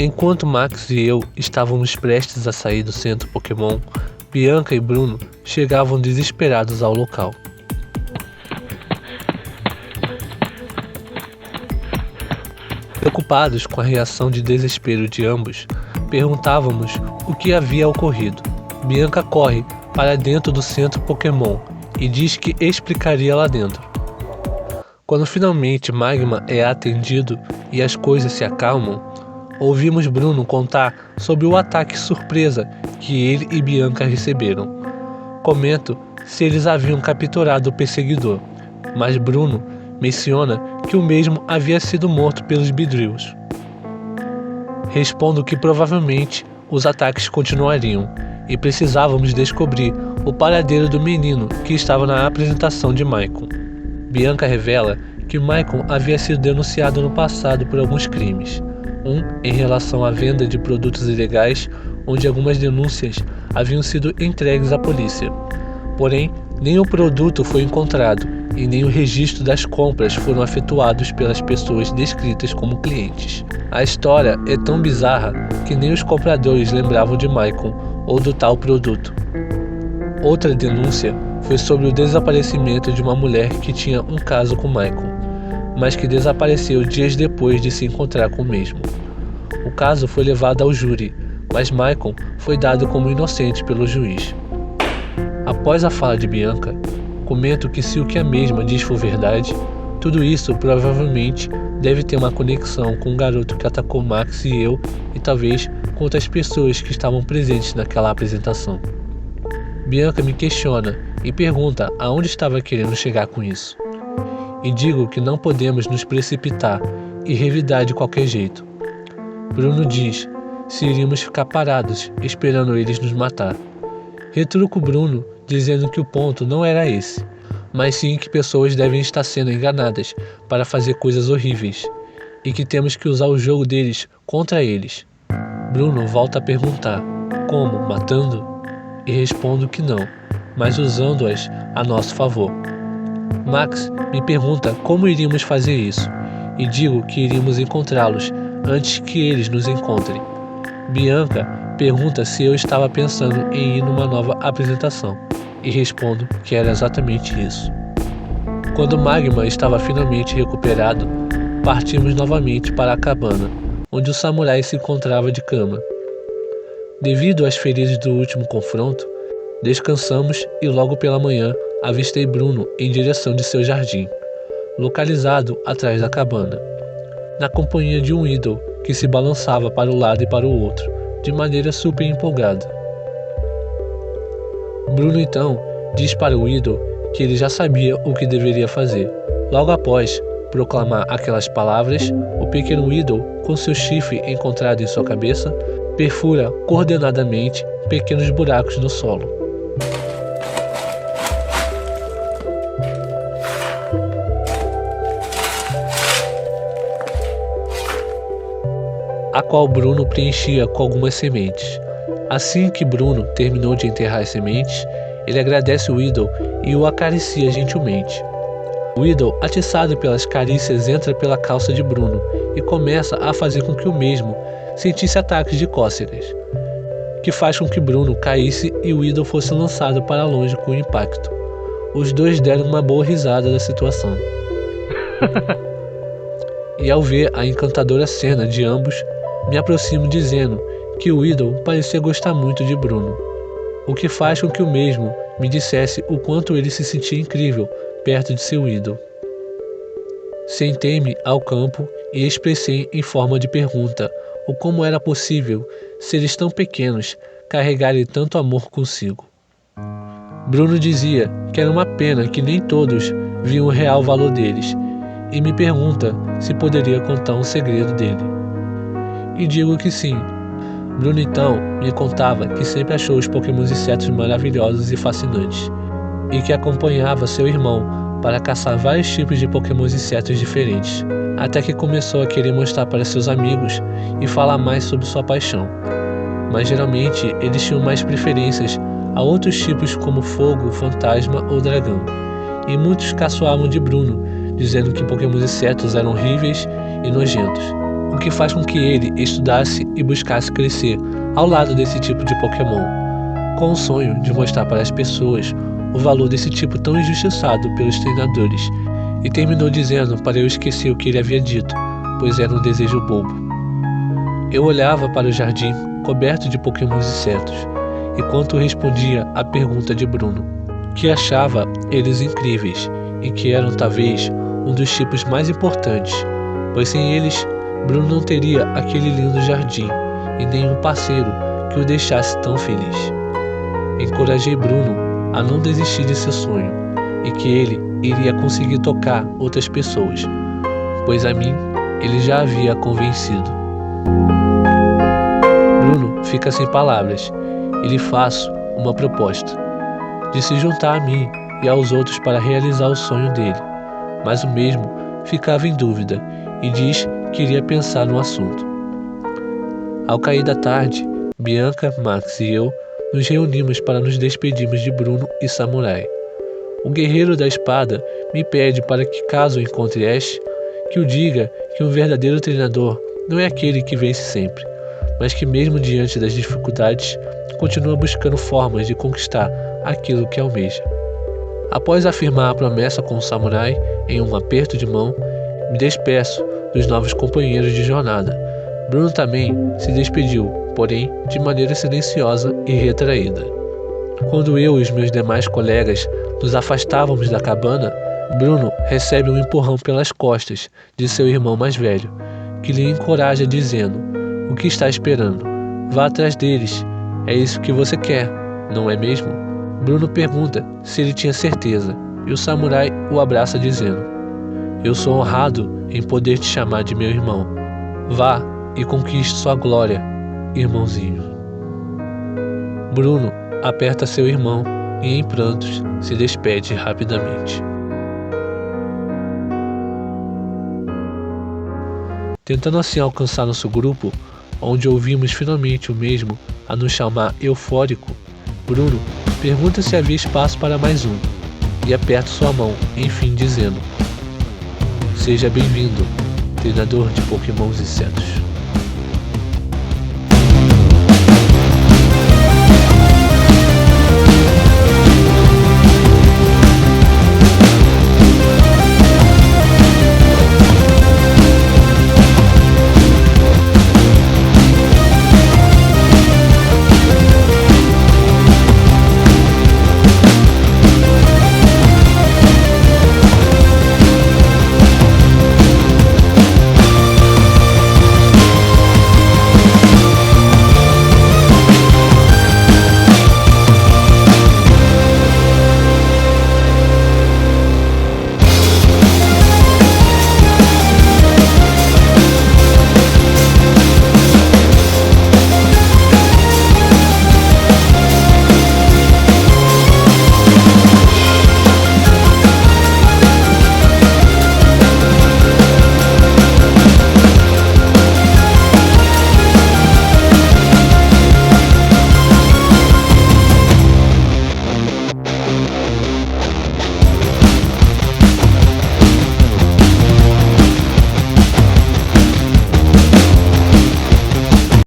Enquanto Max e eu estávamos prestes a sair do centro Pokémon, Bianca e Bruno chegavam desesperados ao local. Preocupados com a reação de desespero de ambos, perguntávamos o que havia ocorrido. Bianca corre para dentro do centro Pokémon e diz que explicaria lá dentro. Quando finalmente Magma é atendido e as coisas se acalmam, ouvimos Bruno contar sobre o ataque surpresa que ele e Bianca receberam. Comento se eles haviam capturado o perseguidor, mas Bruno menciona que o mesmo havia sido morto pelos Beedrills. Respondo que provavelmente os ataques continuariam e precisávamos descobrir o paradeiro do menino que estava na apresentação de Maicon. Bianca revela que Maicon havia sido denunciado no passado por alguns crimes, em relação à venda de produtos ilegais, onde algumas denúncias haviam sido entregues à polícia. Porém, nem o produto foi encontrado e nem o registro das compras foram efetuados pelas pessoas descritas como clientes. A história é tão bizarra que nem os compradores lembravam de Maicon ou do tal produto. Outra denúncia foi sobre o desaparecimento de uma mulher que tinha um caso com Maicon, mas que desapareceu dias depois de se encontrar com o mesmo. O caso foi levado ao júri, mas Maicon foi dado como inocente pelo juiz. Após a fala de Bianca, comento que se o que a mesma diz for verdade, tudo isso provavelmente deve ter uma conexão com o garoto que atacou Max e eu e talvez com outras pessoas que estavam presentes naquela apresentação. Bianca me questiona e pergunta aonde estava querendo chegar com isso. E digo que não podemos nos precipitar e revidar de qualquer jeito. Bruno diz se iríamos ficar parados esperando eles nos matar. Retruco Bruno dizendo que o ponto não era esse, mas sim que pessoas devem estar sendo enganadas para fazer coisas horríveis e que temos que usar o jogo deles contra eles. Bruno volta a perguntar, como, matando? E respondo que não, mas usando-as a nosso favor. Max me pergunta como iríamos fazer isso e digo que iríamos encontrá-los antes que eles nos encontrem. Bianca pergunta se eu estava pensando em ir numa nova apresentação e respondo que era exatamente isso. Quando Magma estava finalmente recuperado, partimos novamente para a cabana, onde o samurai se encontrava de cama. Devido às feridas do último confronto, descansamos e logo pela manhã avistei Bruno em direção de seu jardim, localizado atrás da cabana, na companhia de um ídolo que se balançava para o lado e para o outro, de maneira super empolgada. Bruno então diz para o ídolo que ele já sabia o que deveria fazer. Logo após proclamar aquelas palavras, o pequeno ídolo, com seu chifre encontrado em sua cabeça, perfura coordenadamente pequenos buracos no solo. A qual Bruno preenchia com algumas sementes. Assim que Bruno terminou de enterrar as sementes, ele agradece o ídolo e o acaricia gentilmente. O ídolo, atiçado pelas carícias, entra pela calça de Bruno e começa a fazer com que o mesmo sentisse ataques de cócegas, que faz com que Bruno caísse e o ídolo fosse lançado para longe com o impacto. Os dois deram uma boa risada da situação. E ao ver a encantadora cena de ambos, me aproximo dizendo que o ídolo parecia gostar muito de Bruno, o que faz com que o mesmo me dissesse o quanto ele se sentia incrível perto de seu ídolo. Sentei-me ao campo e expressei em forma de pergunta o como era possível seres tão pequenos carregarem tanto amor consigo. Bruno dizia que era uma pena que nem todos viam o real valor deles e me pergunta se poderia contar um segredo dele. E digo que sim. Bruno então me contava que sempre achou os Pokémons insetos maravilhosos e fascinantes, e que acompanhava seu irmão para caçar vários tipos de Pokémons insetos diferentes, até que começou a querer mostrar para seus amigos e falar mais sobre sua paixão. Mas geralmente eles tinham mais preferências a outros tipos como fogo, fantasma ou dragão, e muitos caçoavam de Bruno, dizendo que Pokémons insetos eram horríveis e nojentos, o que faz com que ele estudasse e buscasse crescer ao lado desse tipo de Pokémon, com o sonho de mostrar para as pessoas o valor desse tipo tão injustiçado pelos treinadores, e terminou dizendo para eu esquecer o que ele havia dito, pois era um desejo bobo. Eu olhava para o jardim coberto de Pokémons insetos, enquanto respondia à pergunta de Bruno, que achava eles incríveis e que eram talvez um dos tipos mais importantes, pois sem eles, Bruno não teria aquele lindo jardim e nenhum parceiro que o deixasse tão feliz. Encorajei Bruno a não desistir de seu sonho e que ele iria conseguir tocar outras pessoas, pois a mim ele já havia convencido. Bruno fica sem palavras e lhe faço uma proposta, de se juntar a mim e aos outros para realizar o sonho dele, mas o mesmo ficava em dúvida e diz que iria pensar no assunto. Ao cair da tarde, Bianca, Max e eu nos reunimos para nos despedirmos de Bruno e Samurai. O guerreiro da espada me pede para que, caso encontre Ash, que o diga que um verdadeiro treinador não é aquele que vence sempre, mas que mesmo diante das dificuldades, continua buscando formas de conquistar aquilo que almeja. Após afirmar a promessa com o Samurai em um aperto de mão, me despeço dos novos companheiros de jornada. Bruno também se despediu, porém de maneira silenciosa e retraída. Quando eu e os meus demais colegas nos afastávamos da cabana, Bruno recebe um empurrão pelas costas de seu irmão mais velho, que lhe encoraja dizendo: "O que está esperando? Vá atrás deles. É isso que você quer, não é mesmo?" Bruno pergunta se ele tinha certeza, e o samurai o abraça dizendo: "Eu sou honrado em poder te chamar de meu irmão. Vá e conquiste sua glória, irmãozinho." Bruno aperta seu irmão e, em prantos, se despede rapidamente. Tentando assim alcançar nosso grupo, onde ouvimos finalmente o mesmo a nos chamar eufórico, Bruno pergunta se havia espaço para mais um, e aperta sua mão, enfim dizendo: "Seja bem-vindo, treinador de Pokémons insetos."